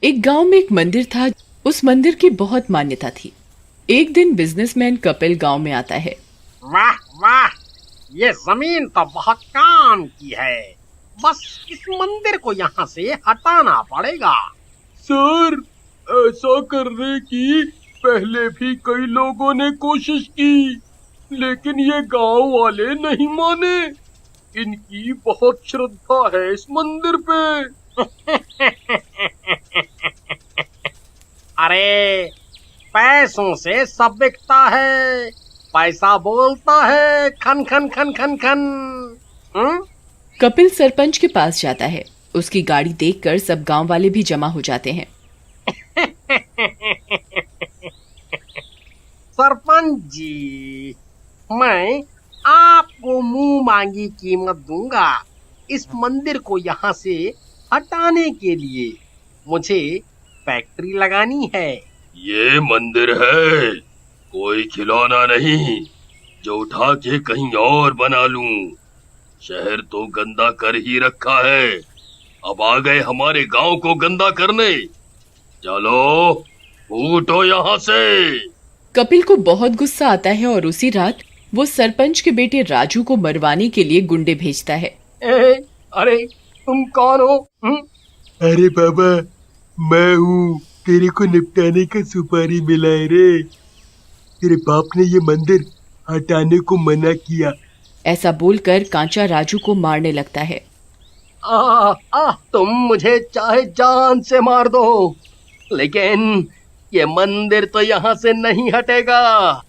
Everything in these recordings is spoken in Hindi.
एक गांव में एक मंदिर था। उस मंदिर की बहुत मान्यता थी। एक दिन बिजनेसमैन कपिल गांव में आता है। वाह वाह, ये जमीन तो बहुत काम की है। बस इस मंदिर को यहाँ से हटाना पड़ेगा। सर, ऐसा करने की पहले भी कई लोगों ने कोशिश की, लेकिन ये गांव वाले नहीं माने। इनकी बहुत श्रद्धा है इस मंदिर पे। अरे, पैसों से सब बिकता है। पैसा बोलता है, खन खन खन खन खन। कपिल सरपंच के पास जाता है। उसकी गाड़ी देखकर सब गांव वाले भी जमा हो जाते हैं। सरपंच जी, मैं आपको मुंह मांगी कीमत दूंगा। इस मंदिर को यहाँ से हटाने के लिए मुझे फैक्ट्री लगानी है। ये मंदिर है, कोई खिलौना नहीं जो उठा के कहीं और बना लूं। शहर तो गंदा कर ही रखा है, अब आ गए हमारे गांव को गंदा करने। चलो फूटो यहाँ से। कपिल को बहुत गुस्सा आता है और उसी रात वो सरपंच के बेटे राजू को मरवाने के लिए गुंडे भेजता है। अरे तुम कौन हो? अरे बाबा, मैं हूँ, तेरे को निपटाने का सुपारी मिला है रे। तेरे बाप ने ये मंदिर हटाने को मना किया। ऐसा बोलकर कांचा राजू को मारने लगता है। तुम मुझे चाहे जान से मार दो, लेकिन ये मंदिर तो यहाँ से नहीं हटेगा।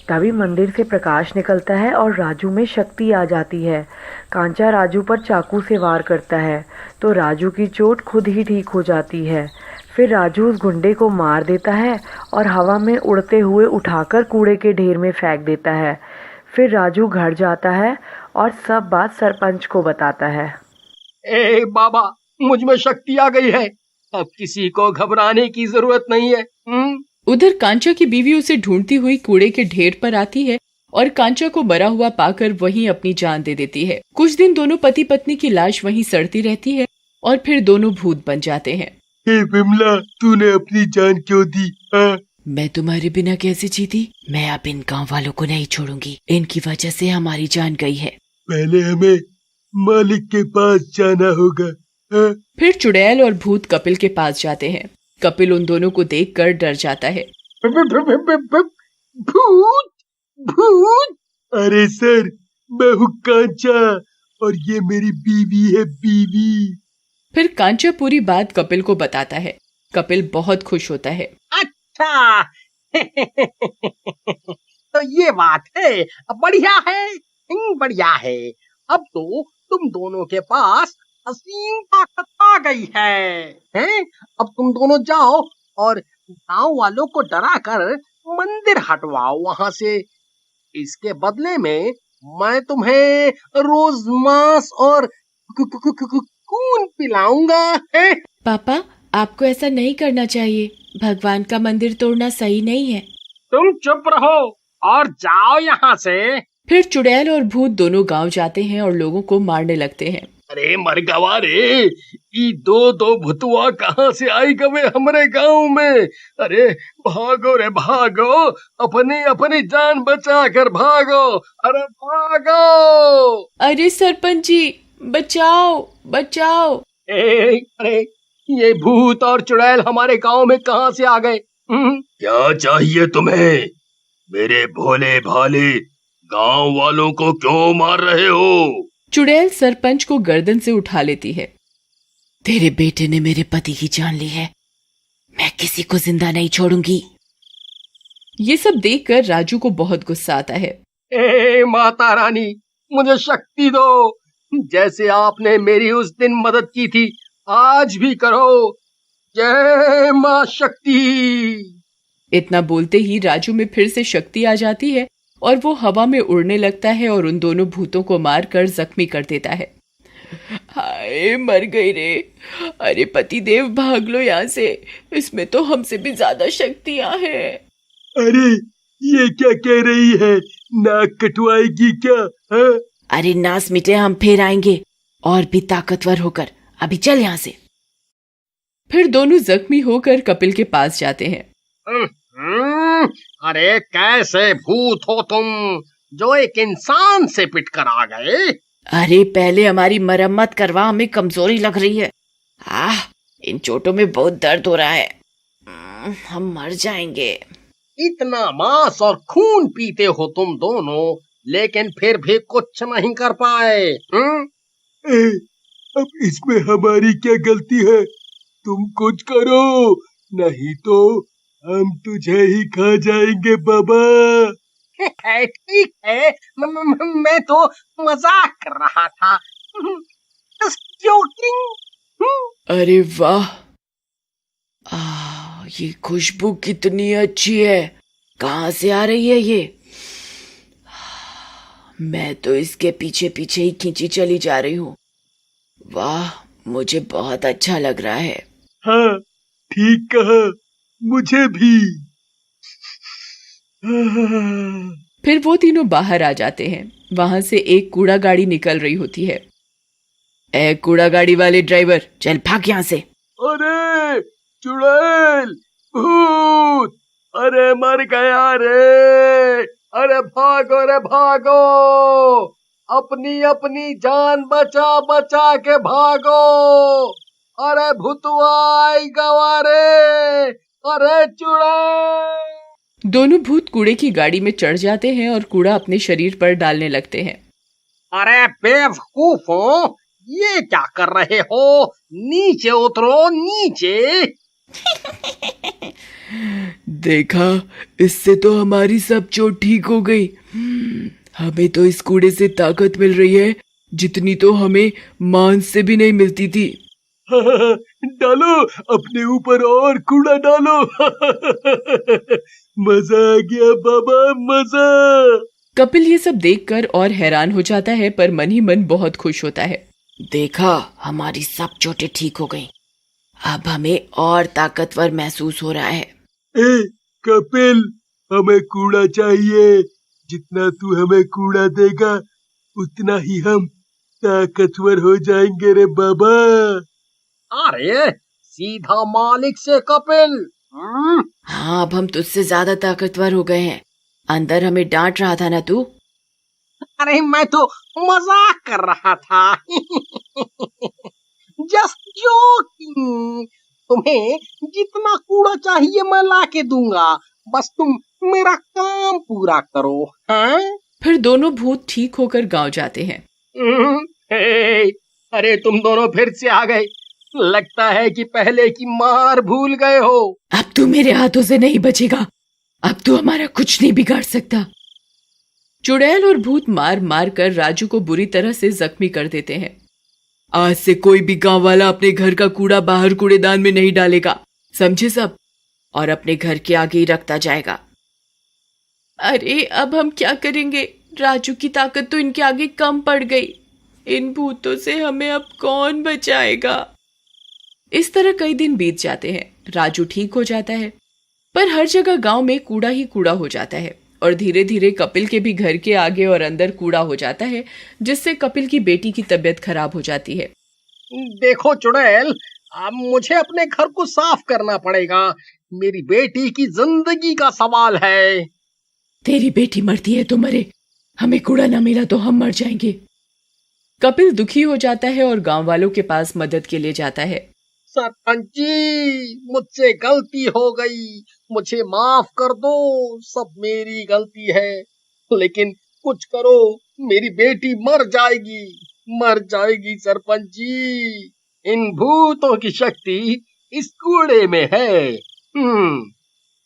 तभी मंदिर से प्रकाश निकलता है और राजू में शक्ति आ जाती है। कांचा राजू पर चाकू से वार करता है तो राजू की चोट खुद ही ठीक हो जाती है। फिर राजू उस गुंडे को मार देता है और हवा में उड़ते हुए उठाकर कूड़े के ढेर में फेंक देता है। फिर राजू घर जाता है और सब बात सरपंच को बताता है। बाबा, मुझ में शक्ति आ गई है, अब किसी को घबराने की जरूरत नहीं है। उधर कांचा की बीवी उसे ढूंढती हुई कूड़े के ढेर पर आती है और कांचा को मरा हुआ पाकर वहीं अपनी जान दे देती है। कुछ दिन दोनों पति पत्नी की लाश वहीं सड़ती रहती है और फिर दोनों भूत बन जाते हैं। विमला, तूने अपनी जान क्यों दी? मैं तुम्हारे बिना कैसे जीती? मैं अब इन गाँव वालों को नहीं छोड़ूंगी। इनकी वजह से हमारी जान गई है। पहले हमें मालिक के पास जाना होगा। फिर चुड़ैल और भूत कपिल के पास जाते हैं। कपिल उन दोनों को देखकर डर जाता है। भूत भूत। अरे सर, मैं हूँ कांचा और ये मेरी बीवी है, बीवी। फिर कांचा पूरी बात कपिल को बताता है। कपिल बहुत खुश होता है। अच्छा, तो ये बात है, बढ़िया है, बढ़िया है। अब तो तुम दोनों के पास असीम ताकत आ गई है, हैं? अब तुम दोनों जाओ और गांव वालों को डरा कर मंदिर हटवाओ वहां से। इसके बदले में मैं तुम्हें रोज मांस और खून पिलाऊंगा, है? पापा, आपको ऐसा नहीं करना चाहिए। भगवान का मंदिर तोड़ना सही नहीं है। तुम चुप रहो और जाओ यहाँ से। फिर चुड़ैल और भूत दोनों गांव जाते हैं और लोगों को मारने लगते हैं। अरे मर गवा रे, ई दो भुतुआ कहाँ से आई गवे हमरे गांव में? अरे भागो रे भागो, अपनी अपनी जान बचा कर भागो। अरे भागो। अरे सरपंच जी, बचाओ बचाओ। अरे ये भूत और चुड़ैल हमारे गांव में कहाँ से आ गए? क्या चाहिए तुम्हें? मेरे भोले भाले गांव वालों को क्यों मार रहे हो? चुड़ैल सरपंच को गर्दन से उठा लेती है। तेरे बेटे ने मेरे पति की जान ली है, मैं किसी को जिंदा नहीं छोड़ूंगी। ये सब देखकर राजू को बहुत गुस्सा आता है। माता रानी, मुझे शक्ति दो, जैसे आपने मेरी उस दिन मदद की थी, आज भी करो। जय मां शक्ति। इतना बोलते ही राजू में फिर से शक्ति आ जाती है और वो हवा में उड़ने लगता है और उन दोनों भूतों को मारकर जख्मी कर देता है। हाय, मर गई रे। अरे पतिदेव, भाग लो यहाँ से, इसमें तो हमसे भी ज्यादा शक्तियां हैं। अरे ये क्या कह रही है? नाक कटवाएगी क्या? अरे नास मिटे, हम फिर आएंगे और भी ताकतवर होकर। अभी चल यहाँ से। फिर दोनों जख्मी होकर कपिल के पास जाते हैं। अरे कैसे भूत हो तुम, जो एक इंसान से पिट कर आ गए? अरे पहले हमारी मरम्मत करवा, हमें कमजोरी लग रही है। इन चोटों में बहुत दर्द हो रहा है, हम मर जाएंगे। इतना मांस और खून पीते हो तुम दोनों, लेकिन फिर भी कुछ नहीं कर पाए। अब इसमें हमारी क्या गलती है? तुम कुछ करो, नहीं तो हम तुझे ही खा जाएंगे बाबा। ठीक है, मैं तो मजाक कर रहा था। Just joking। अरे वाह, ये खुशबू कितनी अच्छी है, कहाँ से आ रही है ये? मैं तो इसके पीछे पीछे ही खींची चली जा रही हूँ। वाह, मुझे बहुत अच्छा लग रहा है। हाँ, ठीक कहा, मुझे भी। फिर वो तीनों बाहर आ जाते हैं। वहां से एक कूड़ा गाड़ी निकल रही होती है। ए कूड़ा गाड़ी वाले ड्राइवर, चल भाग यहाँ से। अरे चुड़ैल, भूत, अरे मर गया रे, अरे भागो रे भागो, अपनी अपनी जान बचा बचा के भागो। अरे भूतवा आई गवारे, अरे चुड़ैल। दोनों भूत कूड़े की गाड़ी में चढ़ जाते हैं और कूड़ा अपने शरीर पर डालने लगते हैं। अरे बेवकूफों, ये क्या कर रहे हो? नीचे उतरो, नीचे। देखा, इससे तो हमारी सब चोट ठीक हो गई। हमें तो इस कूड़े से ताकत मिल रही है जितनी तो हमें मांस से भी नहीं मिलती थी। डालो अपने ऊपर और कूड़ा डालो। मजा आ गया बाबा, मजा। कपिल ये सब देखकर और हैरान हो जाता है, पर मन ही मन बहुत खुश होता है। देखा, हमारी सब चोटें ठीक हो गईं। अब हमें और ताकतवर महसूस हो रहा है। ए कपिल, हमें कूड़ा चाहिए। जितना तू हमें कूड़ा देगा उतना ही हम ताकतवर हो जाएंगे रे बाबा। अरे सीधा मालिक से कपिल। हाँ, अब हम तुझसे ज्यादा ताकतवर हो गए हैं। अंदर हमें डांट रहा था ना तू? अरे मैं तो मजाक कर रहा था। Just joking. तुम्हें जितना कूड़ा चाहिए मैं ला के दूंगा, बस तुम मेरा काम पूरा करो। हाँ? फिर दोनों भूत ठीक होकर गांव जाते हैं। अरे तुम दोनों फिर से आ गए। लगता है कि पहले की मार भूल गए हो। अब तू मेरे हाथों से नहीं बचेगा। अब तू हमारा कुछ नहीं बिगाड़ सकता। चुड़ैल और भूत मार मार कर राजू को बुरी तरह से जख्मी कर देते हैं। आज से कोई भी गांव वाला अपने घर का कूड़ा बाहर कूड़ेदान में नहीं डालेगा, समझे सब? और अपने घर के आगे ही रखता जाएगा। अरे अब हम क्या करेंगे? राजू की ताकत तो इनके आगे कम पड़ गई। इन भूतों से हमें अब कौन बचाएगा? इस तरह कई दिन बीत जाते हैं। राजू ठीक हो जाता है, पर हर जगह गांव में कूड़ा ही कूड़ा हो जाता है और धीरे धीरे कपिल के भी घर के आगे और अंदर कूड़ा हो जाता है, जिससे कपिल की बेटी की तबीयत खराब हो जाती है। देखो चुड़ैल, अब मुझे अपने घर को साफ करना पड़ेगा। मेरी बेटी की जिंदगी का सवाल है। तेरी बेटी मरती है तो मरे, हमें कूड़ा ना मिला तो हम मर जाएंगे। कपिल दुखी हो जाता है और गांव वालों के पास मदद के लिए जाता है। सरपंच जी, मुझसे गलती हो गई, मुझे माफ कर दो, सब मेरी गलती है। लेकिन कुछ करो, मेरी बेटी मर जाएगी सरपंच जी। इन भूतों की शक्ति इस कूड़े में है।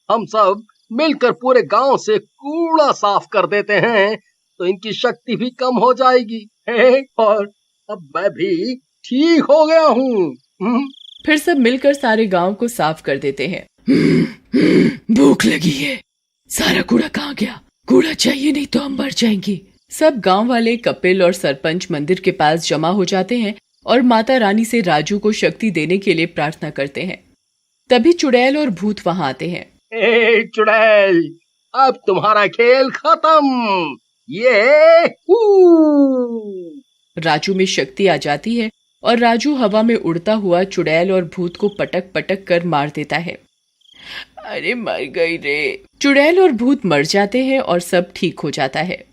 हम सब मिलकर पूरे गांव से कूड़ा साफ कर देते हैं तो इनकी शक्ति भी कम हो जाएगी। और अब मैं भी ठीक हो गया हूँ। फिर सब मिलकर सारे गांव को साफ कर देते हैं। भूख लगी है, सारा कूड़ा कहाँ गया? कूड़ा चाहिए, नहीं तो हम मर जाएंगे। सब गांव वाले कपिल और सरपंच मंदिर के पास जमा हो जाते हैं और माता रानी से राजू को शक्ति देने के लिए प्रार्थना करते हैं। तभी चुड़ैल और भूत वहां आते हैं। चुड़ैल, अब तुम्हारा खेल खत्म। ये राजू में शक्ति आ जाती है और राजू हवा में उड़ता हुआ चुड़ैल और भूत को पटक पटक कर मार देता है। अरे मर गई रे। चुड़ैल और भूत मर जाते हैं और सब ठीक हो जाता है।